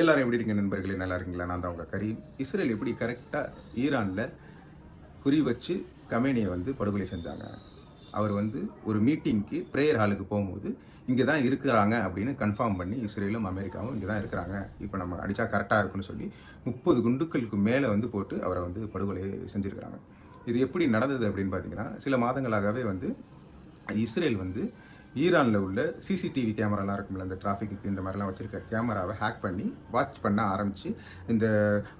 எல்லாரும் எப்படி இருக்கீங்க நண்பர்களே? நல்லா இருக்கீங்களா? நான் தான் உங்கள் கரீம். இஸ்ரேல் எப்படி கரெக்டாக ஈரானில் குறி வச்சு கமேனியை படுகொலை செஞ்சாங்க. அவர் ஒரு மீட்டிங்க்கு ப்ரேயர் ஹாலுக்கு போகும்போது இங்கே தான் இருக்கிறாங்க அப்படின்னு கன்ஃபார்ம் பண்ணி இஸ்ரேலும் அமெரிக்காவும் இங்கே தான் இருக்கிறாங்க, இப்போ நம்ம அடித்தா கரெக்டாக இருக்குன்னு சொல்லி 30 குண்டுக்களுக்கு மேலே போட்டு அவரை படுகொலை செஞ்சுருக்கிறாங்க. இது எப்படி நடந்தது அப்படின்னு பார்த்தீங்கன்னா, சில மாதங்களாகவே இஸ்ரேல் ஈரானில் உள்ள சிசிடிவி கேமராலாம் இருக்கும்ல, இந்த டிராஃபிக்கு இந்த மாதிரிலாம் வச்சுருக்க கேமராவை ஹேக் பண்ணி வாட்ச் பண்ண ஆரம்பித்து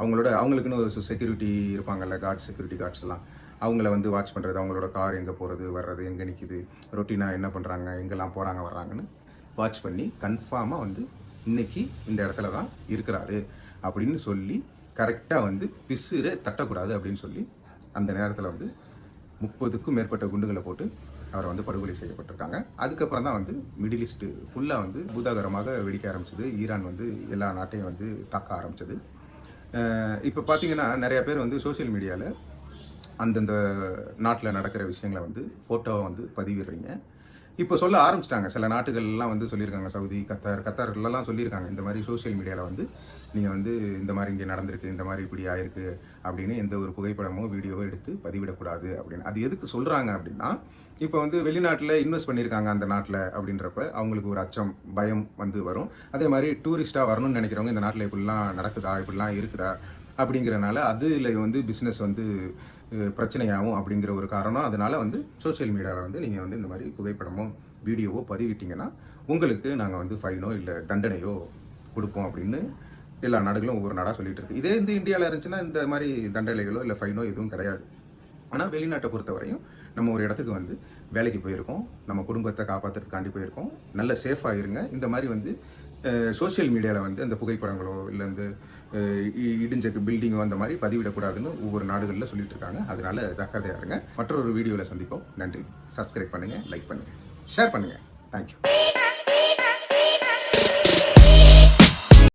அவங்களுக்குன்னு ஒரு செக்யூரிட்டி இருப்பாங்கல்ல, செக்யூரிட்டி கார்ட்ஸ்லாம், அவங்கள வாட்ச் பண்ணுறது, அவங்களோட கார் எங்கே போகிறது வர்றது, எங்கே நிற்கிது, ரொட்டீனாக என்ன பண்ணுறாங்க, எங்கெல்லாம் போகிறாங்க வர்றாங்கன்னு வாட்ச் பண்ணி கன்ஃபார்மாக இன்னைக்கு இந்த இடத்துல தான் இருக்கிறாரு அப்படின்னு சொல்லி கரெக்டாக பிசுரை தட்டக்கூடாது அப்படின்னு சொல்லி அந்த நேரத்தில் 30க்கும் மேற்பட்ட குண்டுகளை போட்டு அவரை படுகொலை செய்யப்பட்டிருக்காங்க. அதுக்கப்புறம் தான் மிடில் ஈஸ்ட்டு ஃபுல்லாக பூதாகரமாக வெடிக்க ஆரம்பிச்சது. ஈரான் எல்லா நாட்டையும் தாக்க ஆரம்பிச்சது. இப்போ பார்த்தீங்கன்னா நிறைய பேர் சோஷியல் மீடியாவில் அந்தந்த நாட்டில் நடக்கிற விஷயங்களை ஃபோட்டோவை பதிவிடுறீங்க. இப்போ சொல்ல ஆரம்பிச்சிட்டாங்க. சில நாட்டுகள்லாம் சொல்லியிருக்காங்க, சவுதி, கத்தார்லாம் சொல்லியிருக்காங்க, இந்த மாதிரி சோஷியல் மீடியாவில் நீங்கள் இந்த மாதிரி இங்கே நடந்திருக்கு, இந்த மாதிரி இப்படி ஆயிருக்கு அப்படின்னு எந்த ஒரு புகைப்படமோ வீடியோவோ எடுத்து பதிவிடக்கூடாது அப்படின்னு. அது எதுக்கு சொல்கிறாங்க அப்படின்னா, இப்போ வெளிநாட்டில் இன்வெஸ்ட் பண்ணியிருக்காங்க அந்த நாட்டில் அப்படின்றப்ப அவங்களுக்கு ஒரு அச்சம், பயம் வரும். அதே மாதிரி டூரிஸ்ட்டாக வரணும்னு நினைக்கிறவங்க இந்த நாட்டில் இப்படிலாம் நடக்குதா, இப்படிலாம் இருக்குதா அப்படிங்கிறனால அதில் பிஸ்னஸ் பிரச்சனையாகும் அப்படிங்கிற ஒரு காரணம். அதனால் சோஷியல் மீடியாவில் நீங்கள் இந்த மாதிரி புகைப்படமோ வீடியோவோ பதிவிட்டிங்கன்னா உங்களுக்கு நாங்கள் ஃபைனோ இல்லை தண்டனையோ கொடுப்போம் அப்படின்னு எல்லா நாடுகளும் ஒவ்வொரு நாடாக சொல்லிட்டு இருக்கு. இதே இந்தியாவில் இருந்துச்சுன்னா இந்த மாதிரி தண்டனைகளோ இல்லை ஃபைனோ எதுவும் கிடையாது. ஆனால் வெளிநாட்டை பொறுத்தவரையும் நம்ம ஒரு இடத்துக்கு வேலைக்கு போயிருக்கோம், நம்ம குடும்பத்தை காப்பாற்றுறதுக்காண்டி போயிருக்கோம், நல்ல சேஃபாக இருங்க. இந்த மாதிரி சோஷியல் மீடியாவில் அந்த புகைப்படங்களோ இல்லை இடிஞ்ச பில்டிங்கோ அந்த மாதிரி பதிவிடக்கூடாதுன்னு ஒவ்வொரு நாடுகளில் சொல்லிட்டு இருக்காங்க. அதனால ஜாக்கிரதையாக இருங்க. மற்றொரு வீடியோவில் சந்திப்போம். நன்றி. சப்ஸ்கிரைப் பண்ணுங்கள், லைக் பண்ணுங்கள், ஷேர் பண்ணுங்கள். தேங்க்யூ.